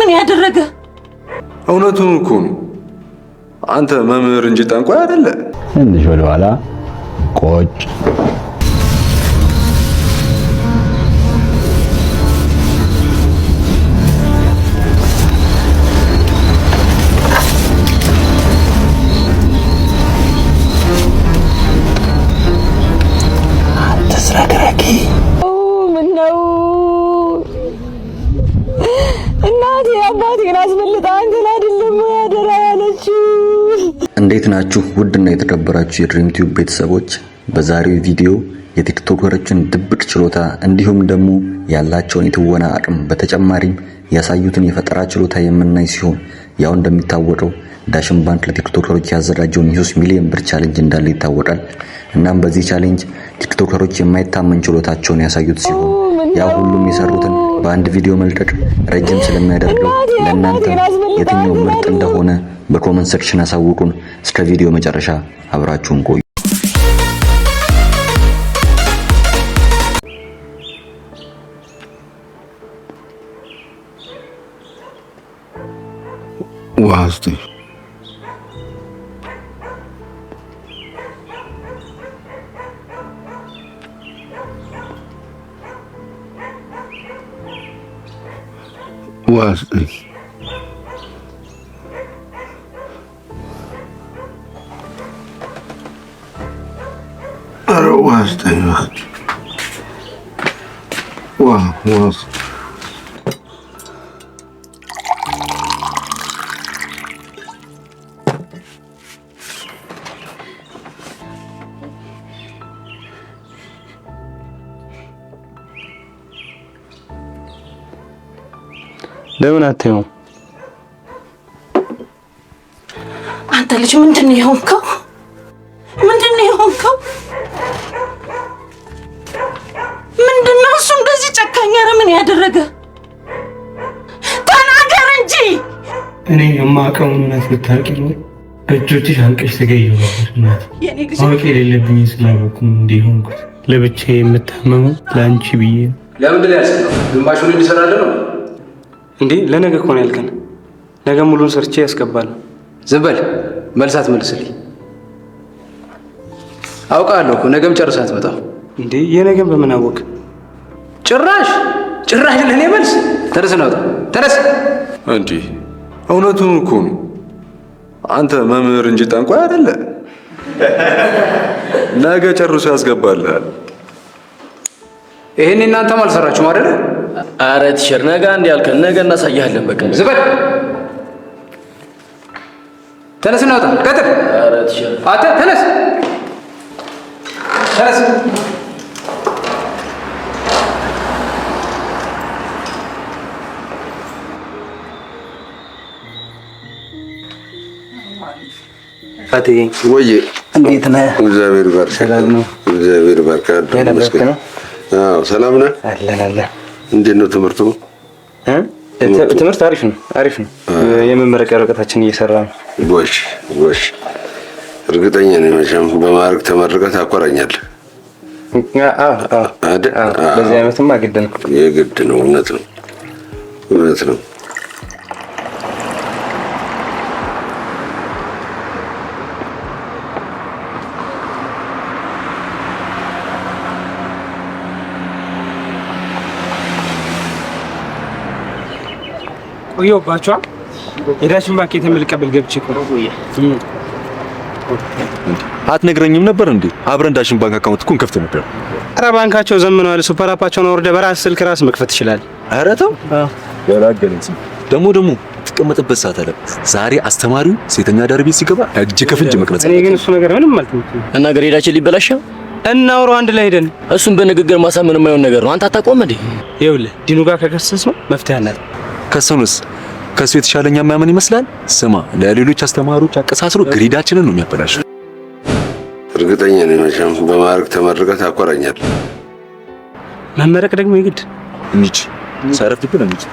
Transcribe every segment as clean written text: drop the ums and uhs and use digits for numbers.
ምን ያደረገ? እውነቱን እኮ ነው። አንተ መምህር እንጂ ጠንቋይ አይደለ። ትንሽ ወደ ኋላ ቆጭ እንዴት ናችሁ? ውድና የተከበራችሁ የድሪም ቲዩብ ቤተሰቦች፣ በዛሬው ቪዲዮ የቲክቶከሮችን ድብቅ ችሎታ እንዲሁም ደግሞ ያላቸውን የትወና አቅም በተጨማሪም ያሳዩትን የፈጠራ ችሎታ የምናይ ሲሆን ያው እንደሚታወቀው ዳሽን ባንክ ለቲክቶከሮች ያዘጋጀውን የ3 ሚሊዮን ብር ቻሌንጅ እንዳለ ይታወቃል። እናም በዚህ ቻሌንጅ ቲክቶከሮች የማይታመን ችሎታቸውን ያሳዩት ሲሆን ያው ሁሉም የሰሩትን በአንድ ቪዲዮ መልቀቅ ረጅም ስለሚያደርገው ለእናንተ የትኛው ምርጥ እንደሆነ በኮሜንት ሴክሽን አሳውቁን። እስከ ቪዲዮ መጨረሻ አብራችሁን ቆዩ። ዋስቲ ለምን አትየው? አንተ ልጅ ምንድነው የሆንከው? ምንድነው የሆንከው? ምንድነው እሱ እንደዚህ ጨካኝ? ኧረ ምን ያደረገ? ተናገር እንጂ። እኔ የማውቀውን እውነት ብታውቂ ነው በእጆችሽ አንቀሽ ተገኘው ነበር። ማወቅ የሌለብኝ ስላወቅኩ እንዲሆንኩት ለብቻዬ የምታመመው ለአንቺ ብዬ ነው። ለምንድን ነው ያልሰራው? ግማሹን እንዲሰራልህ ነው እንዴ? ለነገ እኮ ነው ያልከን። ነገ ሙሉን ሰርቼ ያስገባል። ዝም በል፣ መልሳት መልስልኝ። አውቃለሁ እኮ ነገም ጨርሰህ አትመጣም እንዴ? የነገም በምን አወቅ? ጭራሽ ለኔ መልስ። ተነስ ነው ተነስ። እንዴ እውነቱን እኮ ነው። አንተ መምህር እንጂ ጠንቋይ አይደለ። ነገ ጨርሶ ያስገባልሃል። ይሄን እናንተም አልሰራችሁም አይደለ? አረ ቲቸር ነገ አንድ ያልከን ነገ እናሳያለን። በቃ ዝም በል፣ ተነስ ነው ቀጥል። አረ ቲቸር አተ ተነስ ተነስ። ፋቴ ወይ እንዴት ነህ? እግዚአብሔር ይባርክ። ሰላም ነው? እግዚአብሔር ይባርክ። አዎ ሰላም ነህ? አለን። እንዴት ነው ትምህርቱ? ትምህርት አሪፍ ነው። የመመረቂያ ወረቀታችን እየሰራ ነው። ጎሽ። እርግጠኛ ነኝ መቼም በማዕረግ ተመርቀህ ታኮራኛለህ። በዚህ ዓመትማ ግድ ነው። የግድ ነው። እውነት ነው። ቆየሁባችኋ። የዳሽን ባንክ የተመልቀበል ገብቼ እኮ አትነግረኝም ነበር እንዴ? አብረን ዳሽን ባንክ አካውንት እኮ እንከፍት ነበር። ኧረ ባንካቸው ዘምነዋል። ሱፐር አፓቸውን አውርደህ በራስህ ስልክ ራስህ መክፈት ትችላለህ። ኧረ ተው ያላገለኝ ደግሞ ትቀመጥበት ሰዓት አለ። ዛሬ አስተማሪው ሴተኛ ዳር ቤት ሲገባ እጅ ከፍንጅ መቅረጽ። እኔ ግን እሱ ነገር ምንም አልተመቸኝም። እና ገሬዳችን ሊበላሽ እናውራው አንድ ላይ ሄደን። እሱን በንግግር ማሳመን የማይሆን ነገር ነው። አንተ አታቆም እንዴ? ይኸውልህ ዲኑ ጋር ከከሰስነው መፍትሄ አናት። ከሰውንስ ከሱ የተሻለኛ የሚያመን ይመስላል። ስማ ለሌሎች አስተማሪዎች አቀሳስሮ ግሬዳችንን ነው የሚያበላሸው። እርግጠኛ ነኝ መቼም በማዕረግ ተመርቀህ ታኮራኛለህ። መመረቅ ደግሞ ይግድ እንጂ ሳረፍድብን እንጂ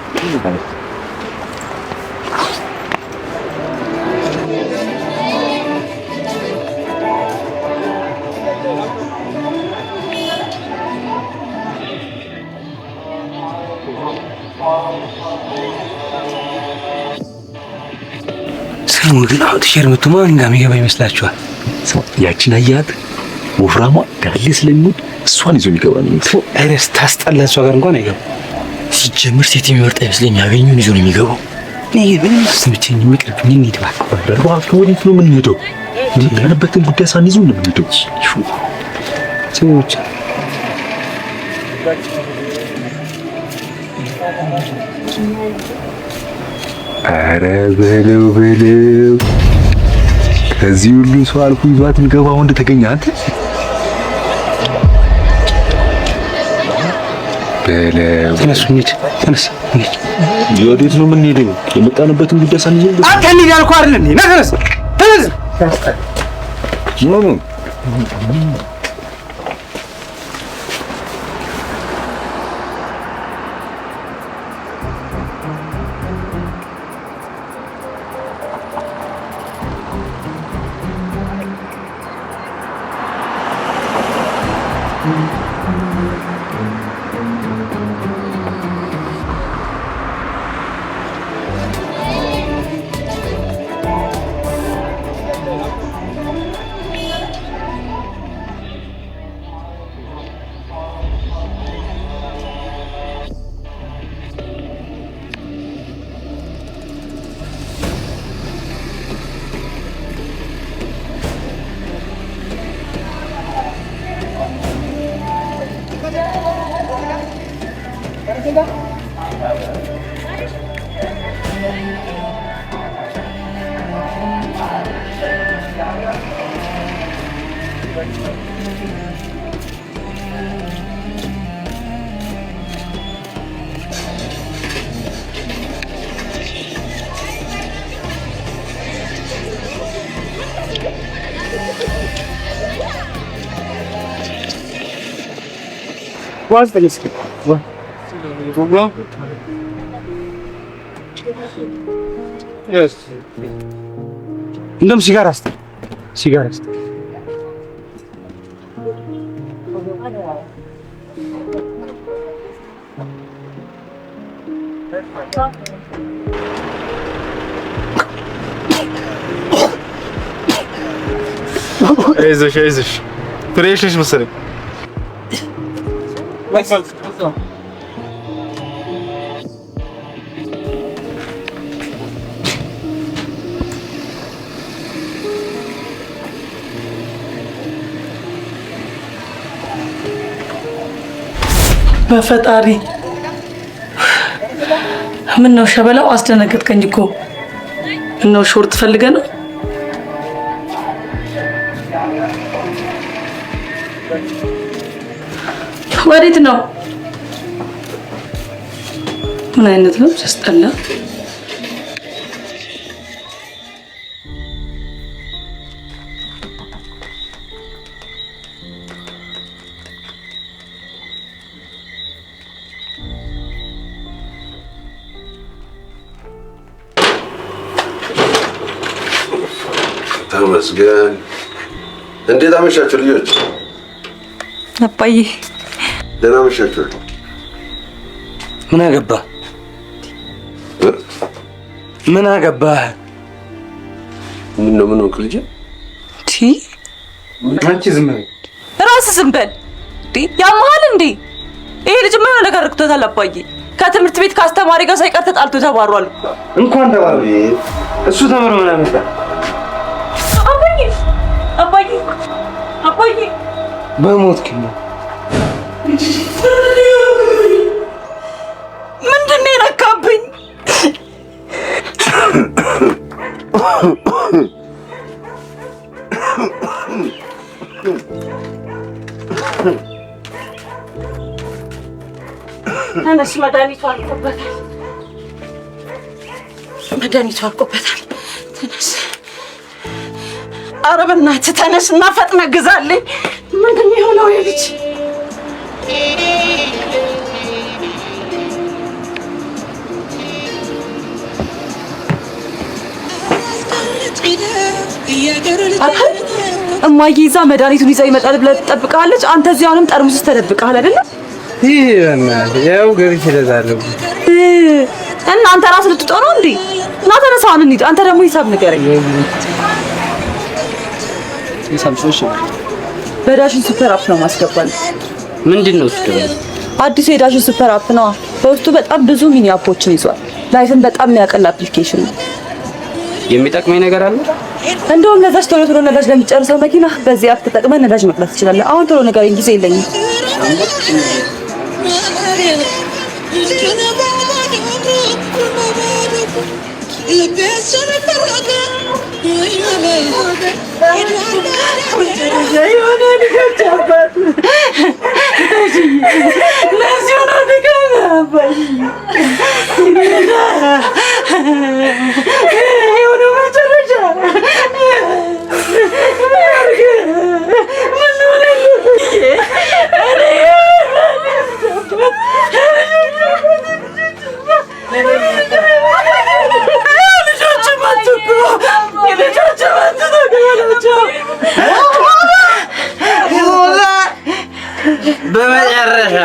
ግን አሁን ቲሸር መቶ ማን ጋር የሚገባ ይመስላችኋል? ያቺን አያት ወፍራሟ ዳሌ ስለሚወድ እሷን ይዞ የሚገባ ነው። አይረስ ታስጠላ። እሷ ጋር እንኳን አይገባ። ሲጀምር ሴት የሚወርጥ አይመስለኝ። ያገኙን ይዞ ነው የሚገባው። እኔ ምንም አስተምቼኝ የሚቀርብኝ እንሂድ እባክህ። እባክህ ወዴት ነው የምንሄደው? ያለበትን ጉዳይ ሳንይዙ ነው የምንሄደው። ሰዎች ኧረ በለው ከዚህ ሁሉ ሰው አልፎ ይዟት የሚገባው እንደተገኘ አንተ በለው። ተነሱ እንሂድ። ተነስ እንሂድ። ወዴት ነው የምንሄደው? የመጣንበትን ጉዳይ ሳንይዙ አንተ እንሂድ ያልኩህ አይደል እንዴ? ና ተነስ ተነስ። ምን Was denn jetzt? Yes. እንደውም ሲጋራ አስተ አይዞሽ ፍሬሽ ነሽ መሰለኝ። በፈጣሪ ምን ነው ሸበላው? አስደነገጥከኝ እኮ። ነው ሾርት ፈልገህ ነው? ወዴት ነው? ምን አይነት ነው? ሲያስጠላ። ተመስገን። እንዴት አመሻችሁ ልጆች? አባዬ ደህና አመሻችሁ። ምን አገባህ? ምን አገባህ? ምን ነው ልጅ? አንቺ ዝም በል። ራስህ ዝም በል። ያመሃል እንዴ? ይሄ ልጅ ምን ነገር አድርጎታል? አባዬ ከትምህርት ቤት ከአስተማሪ ጋር ሳይቀር ተጣልቶ ተባሯል። እንኳን ተባሩ። እሱ ተምሮ ምን አመጣ? አባዬ በሞትክ ነው። ምንድን ነው የነካብኝ? ተነስ፣ መድኃኒቱ አልቆበታል። ተነስ፣ ኧረ በእናትህ ተነስ እና ፈጥነህ ግዛልኝ። ምንድን ነው የሆነው ልጅ? እማዬ ይዛ መድኃኒቱን ይዛ ይመጣል ብለህ ትጠብቃለች። አንተ እዚህ አሁንም ጠርሙስ ውስጥ ተደብቀሃል አይደለ? ይሄ በእናትህ ያው ገብቼ እለታለሁ። እና አንተ ራስህ ልትጠው ነው እንዴ? እና ተነሳውን እንሂድ። አንተ ደግሞ ሂሳብ ንገረኝ። ሂሳብ ሶሽ በዳሽን ሱፐር አፕ ነው ማስገባል። ምንድነው እሱ ደግሞ? አዲሱ የዳሽን ሱፐር አፕ ነው። በውስጡ በጣም ብዙ ሚኒ አፖችን ይዟል። ላይፍን በጣም የሚያቀል አፕሊኬሽን ነው። የሚጠቅመኝ ነገር አለ? እንደውም ለዛች ቶሎ ነዳጅ ለሚጨርሰው መኪና በዚህ አፕ ተጠቅመን ነዳጅ መቅዳት ትችላለህ። አሁን ቶሎ ንገረኝ፣ ጊዜ የለኝም። በመጨረሻ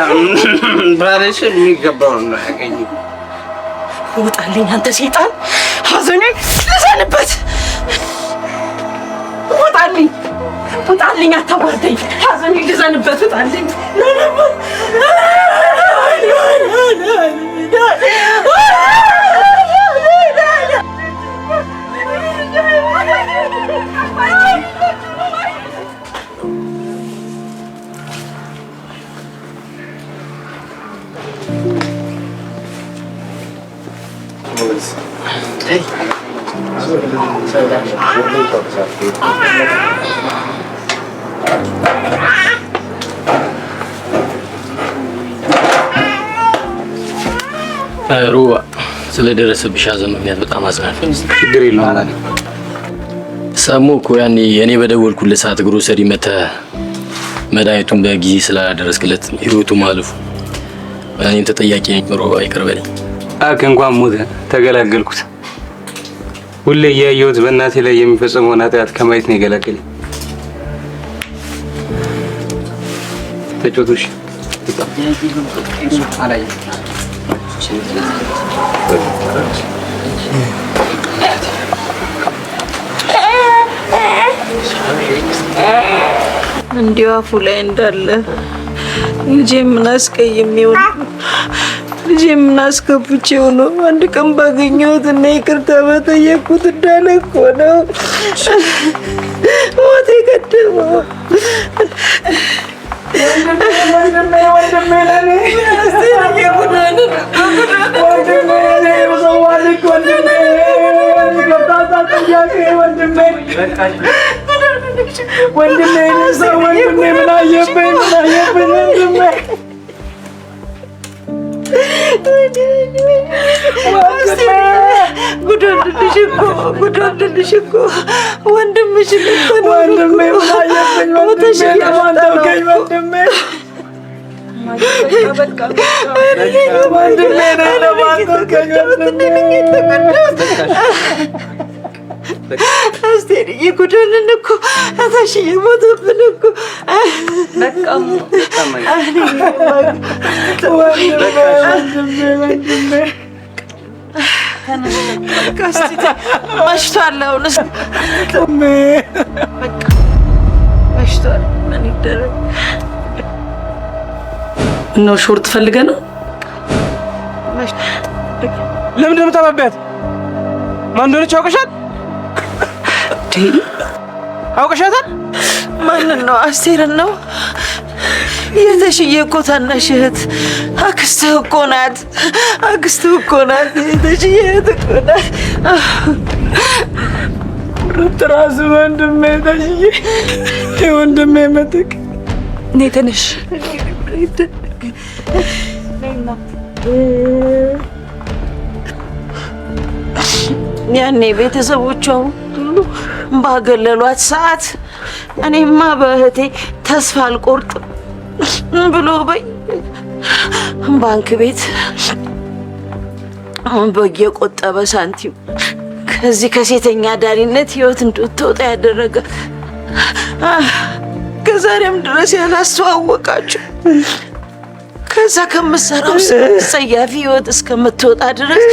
ባለሽ የሚገባው ነው ያገኝ። ውጣልኝ አንተ ሰይጣን! ሐዘኔ ልዘንበት! ውጣልኝ አታዋርደኝ! ሐዘኔ ልዘንበት! ውጣልኝ! ሩባ ስለደረሰብሽ ሐዘን ምክንያት በጣም አዝናለሁ። ችግር የለውም። ሰሙ እኮ ያኔ እኔ በደወልኩለት ሰዓት ግሮሰሪ መተህ መድኃኒቱን በጊዜ ስላደረስክለት ህይወቱ ማለፉ እኔን ተጠያቂ ሩባ ይቅር በለኝ። እንኳን ሞተ ተገላገልኩት። ሁሌ እያየሁት በእናቴ ላይ የሚፈጸመውን ኃጢአት ከማየት ነው የገላገለኝ። ተጫውቶሽ አላይ እንዲሁ አፉ ላይ እንዳለ ልጄ ምን አስቀይሜው ልጄ ምን አስከፍቼው ነው? አንድ ቀን ባገኘሁት እና ይቅርታ በጠየቅኩት እንዳለ እኮ ነው ሞት የቀደመው። ጉዳልሽ እኮ ወንድምሽ አስቴርዬ ጉዳልን እኮ አታሽዬ ሞተብን እኮ መሽቷል። አሁንስ መሽቷል። ምን ይደረግ? እነው ሾርት ፈልገህ ነው? ለምን እንደምታባቢያት ማን እንደሆነች አውቀሻል? አውቀሻታል? ማንን ነው? አስቴርን ነው? የተሽዬ እኮ ታናሽ እህት አክስትህ እኮ ናት። አክስትህ እኮ ናት። የተሽዬ እህት እኮ ናት። ራሱ ወንድሜ ተሽዬ የወንድሜ ምትክ እኔ ትንሽ ያኔ ቤተሰቦቿ ሁሉ ባገለሏት ሰዓት እኔማ በእህቴ ተስፋ አልቆርጥም ብሎ ባንክ ቤት በየቆጠበ ሳንቲም ከዚህ ከሴተኛ ዳሪነት ህይወት እንድትወጣ ያደረገ ከዛሬም ድረስ ያላስተዋወቃቸው ከዛ ከምሰራው ሰያፊ ህይወት እስከምትወጣ ድረስ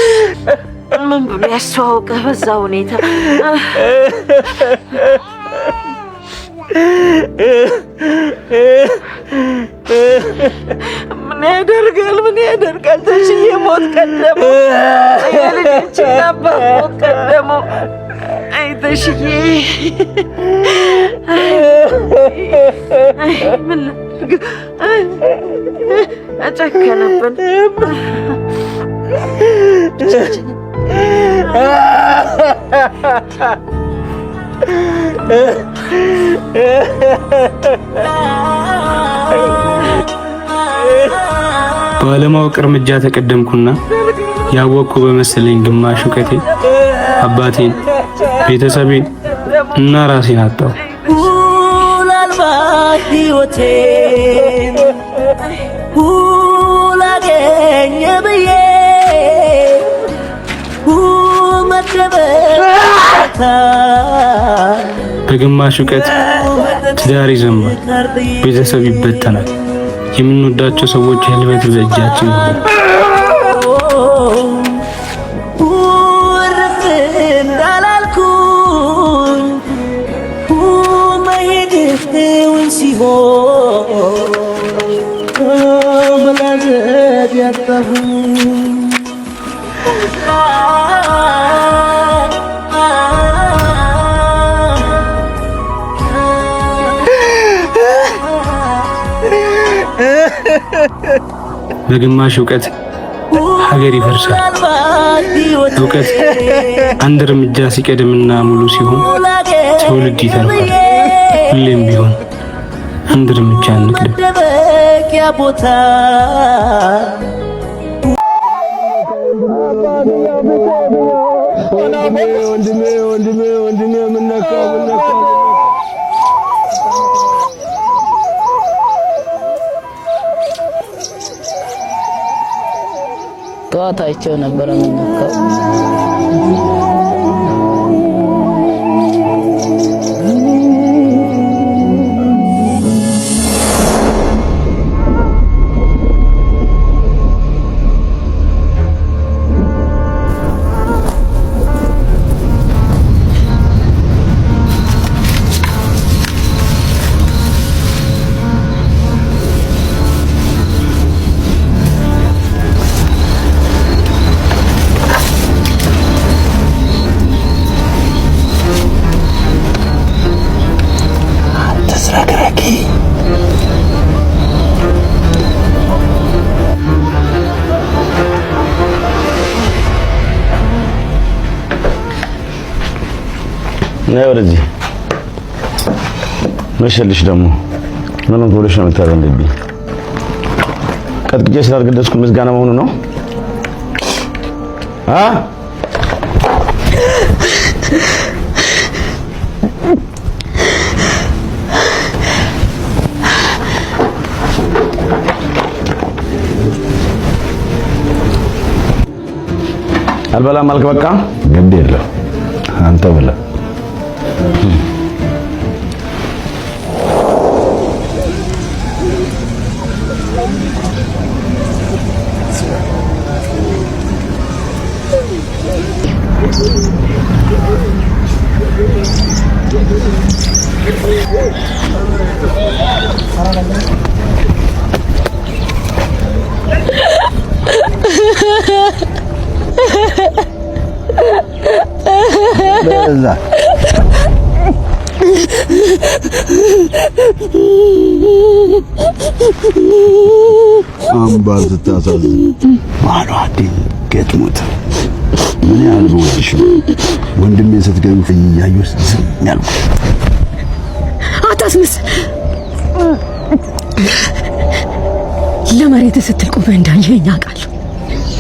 ምን ብሎ ያስተዋውቅህ በዛ ሁኔታ? ምን ያደርጋል ተሽዬ ሞት ቀደመው፣ የልጆችን አባት ሞት ቀደመው። አይ ተሽዬ ምን አጨከነብን። ባለማወቅ እርምጃ ተቀደምኩና ያወቅኩ በመሰለኝ ግማሽ እውቀቴ አባቴን፣ ቤተሰቤን እና ራሴን አጣሁ። ሁላልባት ሕይወቴን ሁላገኘ ብዬ መደበታ በግማሽ እውቀት ትዳር ይዘንባል፣ ቤተሰብ ይበተናል፣ የምንወዳቸው ሰዎች ህልበት በእጃችን ይሆናል። ውርፍ እንዳላልኩኝ መሄድውን ሲሆን መላዘብ ያጣሁኝ በግማሽ እውቀት ሀገር ይፈርሳል። እውቀት አንድ እርምጃ ሲቀድምና ሙሉ ሲሆን ትውልድ ይተርፋል። ሁሌም ቢሆን አንድ እርምጃ እንቅደም። መደበቂያ ቦታ ወንድሜ ምነካው ጠዋት አይቼው ነበር ምነካው። ነይ ወደዚህ። መሸልሽ ደግሞ ምን ብለሽ ነው የምታረንብኝ? ቀጥቅጬ ስላልገደስኩ ምስጋና መሆኑ ነው? አልበላም አልክ? በቃ ግድ የለም አንተ ብላ። አምባር ስታሳዝን ማሏ አዲን ገጥሞት ምን ያህል በወድሽ ወንድሜን ስትገቢ እያየሁ ዝም ያልኩ። አታስመስል። ለመሬት ስትል ቆመህ እንዳየኸኝ አውቃለሁ።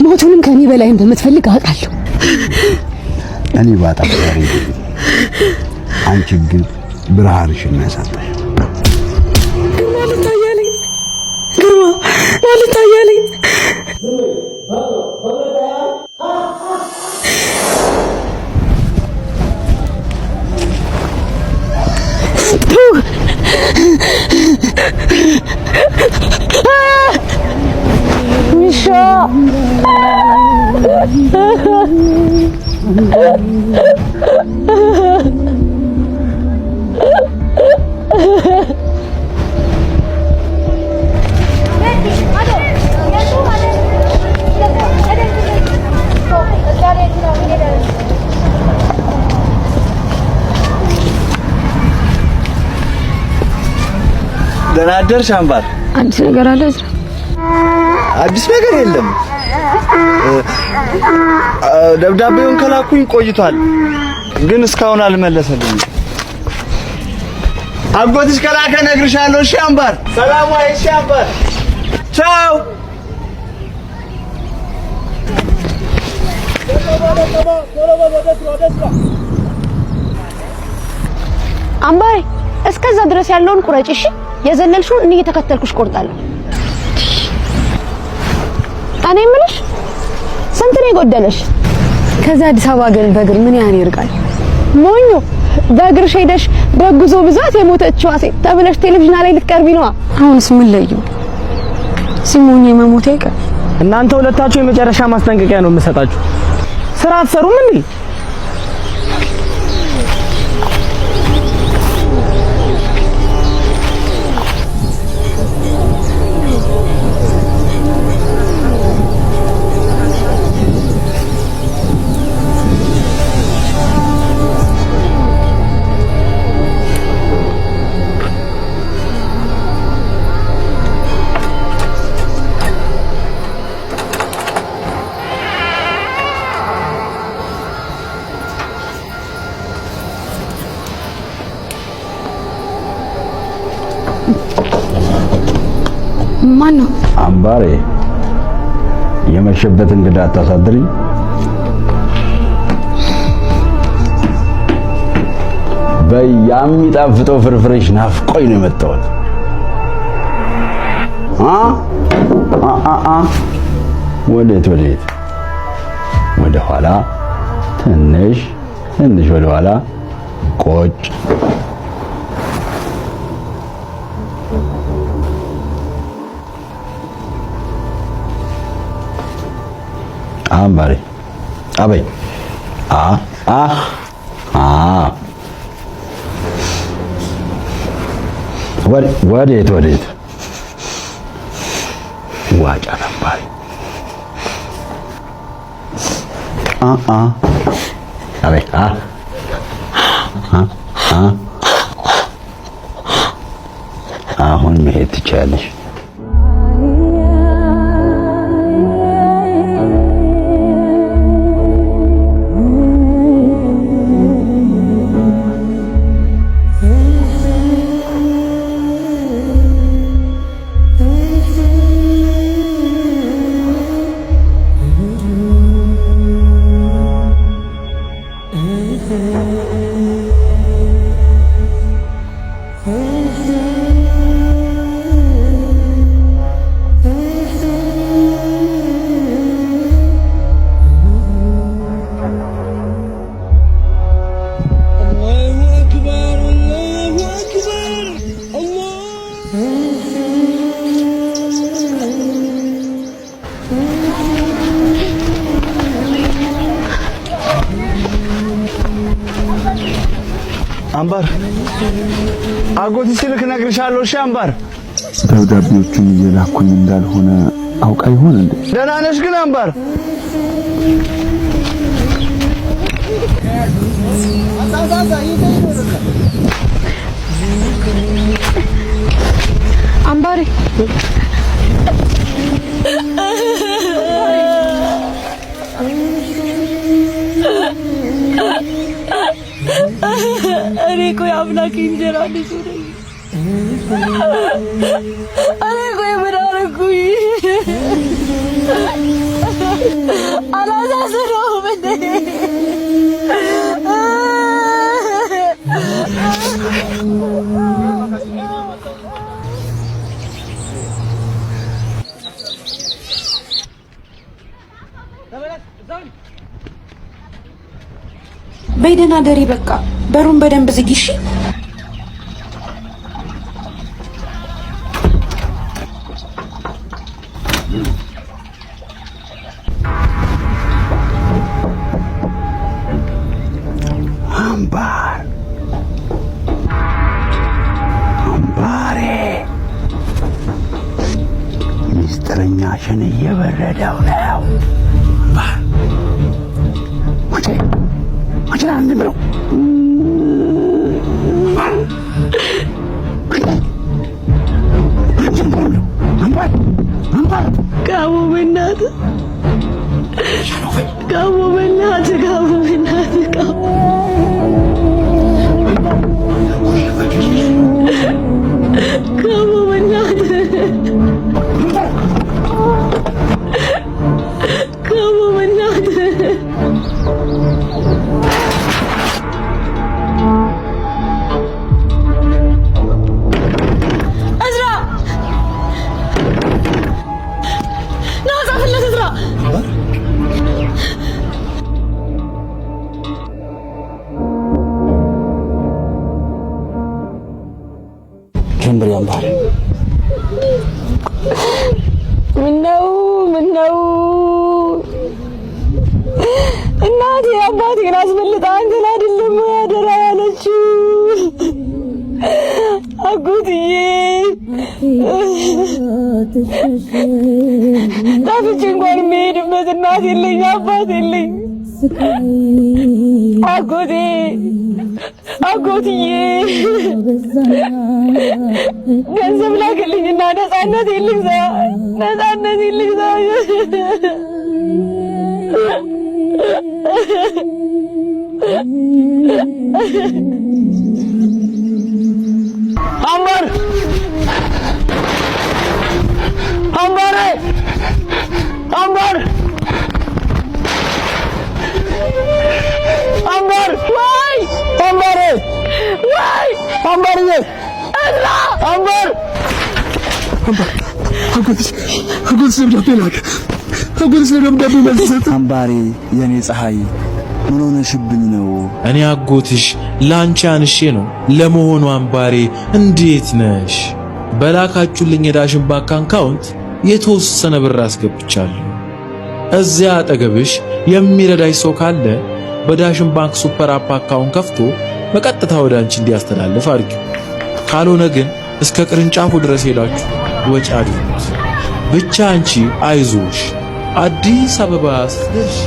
ሞቱንም ከኔ በላይ እንደምትፈልግ አውቃለሁ። እኔ ባጣም ዛሬ አንቺ ግን ብርሃንሽን ያሳጣሽ። ማለት አያለኝ ደህና አደርሽ አምባር? አዲስ ነገር አለ? አዲስ ነገር የለም። ደብዳቤውን ከላኩኝ ቆይቷል፣ ግን እስካሁን አልመለሰልኝም። አጎትሽ ከላከ እነግርሻለሁ። እሺ አምባር፣ ሰላም ዋይ። እሺ አምባር፣ ቻው። አምባሬ እስከዛ ድረስ ያለውን ቁረጭ። እሺ የዘለልሽውን እኔ እየተከተልኩሽ ቆርጣለሁ። እኔ የምልሽ ስንት ነው የጎደለሽ? ከዛ አዲስ አበባ ግን በእግር ምን ያህል ይርቃል? ሞኞ በእግርሽ ሄደሽ በጉዞ ብዛት የሞተችው ሴት ተብለሽ ቴሌቪዥን ላይ ልትቀርቢ ነው። አሁንስ ምን ለዩ? ሲሞኝ መሞቴ አይቀር። እናንተ ሁለታችሁ የመጨረሻ ማስጠንቀቂያ ነው የምሰጣችሁ። ስራ አትሰሩም እንዴ? ማን ነው? አምባሬ የመሸበት እንግዳ አታሳድሪ። በያሚጣፍጠው ፍርፍርሽ ናፍቆኝ ነው የመጣሁት። ወዴት? ወደ ኋላ ትንሽ ወደ ኋላ ቆጭ። አምባሬ አበይ ወዴት? ዋጫ አምባሬ አበይ አሁን መሄድ ትችያለሽ። አምባር አጎት ሲልክ እነግርሻለሁ። እሺ አምባር፣ ደብዳቤዎቹን እየላኩኝ እንዳልሆነ አውቃ ይሆን እንዴ? ደህና ነሽ ግን አምባር? አምባሬ እኔ እኮ የአምላክ እንጀራ ልጅ ነኝ። እኔ እኮ ምን አደረኩኝ? አላሳዝነውም እንዴ? በይደና ደሪ በቃ በሩን በደንብ ዝጊ። እሺ አምባሬ ሚስጥረኛሽን እየበረደው ነው። አንድ ብለው ካሙ በእናትህ ካሙ በእናትህ ካሙ ካሙ በእናትህ ካሙ በእናትህ ጀምበር ያምባል ምነው እናቴ አባቴን አስበልጣ አንተን አይደለም ያደራ ያለችው አጎትዬ ጠፍቼ እንኳን የምሄድበት እናት የለኝ አባት የለኝ አጎትዬ ገንዘብ ላክልኝና ነፃነት ልግዛ አምባር አምባሬ የኔ ፀሐይ ምን ሆነሽብኝ ነው? እኔ አጎትሽ ላንቺ አንሼ ነው። ለመሆኑ አምባሬ እንዴት ነሽ? በላካችሁልኝ የዳሽን ባንክ አካውንት የተወሰነ ብር አስገብቻለሁ። እዚያ አጠገብሽ የሚረዳሽ ሰው ካለ በዳሽን ባንክ ሱፐር አፕ አካውንት ከፍቶ በቀጥታ ወደ አንቺ እንዲያስተላልፍ አድርጊው። ካልሆነ ግን እስከ ቅርንጫፉ ድረስ ሄዳችሁ ወጪ አድርጉት። ብቻ አንቺ አይዞሽ አዲስ አበባ ስትደርሺ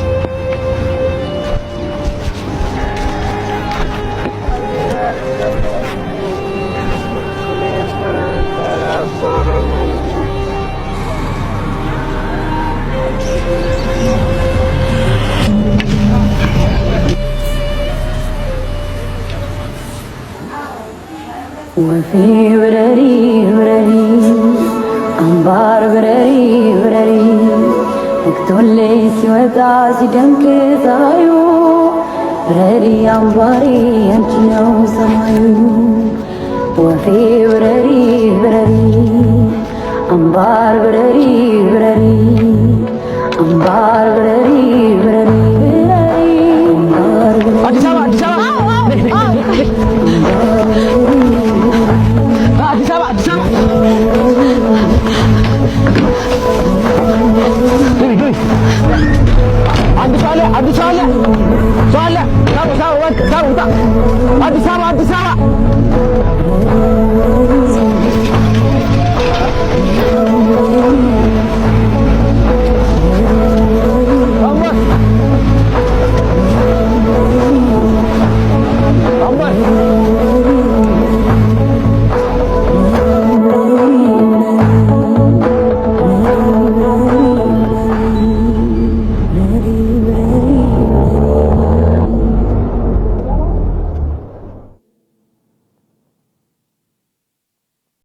ወፌ ብረሪ ብረሪ አምባር ብረሪ ብረሪ ነግቶሌ ሲወጣ ሲደምቅ ፀሐዩ ብረሪ አምባሬ አንቺ ነው ሰማዩ ወፌ ብረሪ ብረሪ አምባር ብረሪ ብረሪ አምባር ብረሪ ብረሪ አዲስ አበባ አዲስ አበባ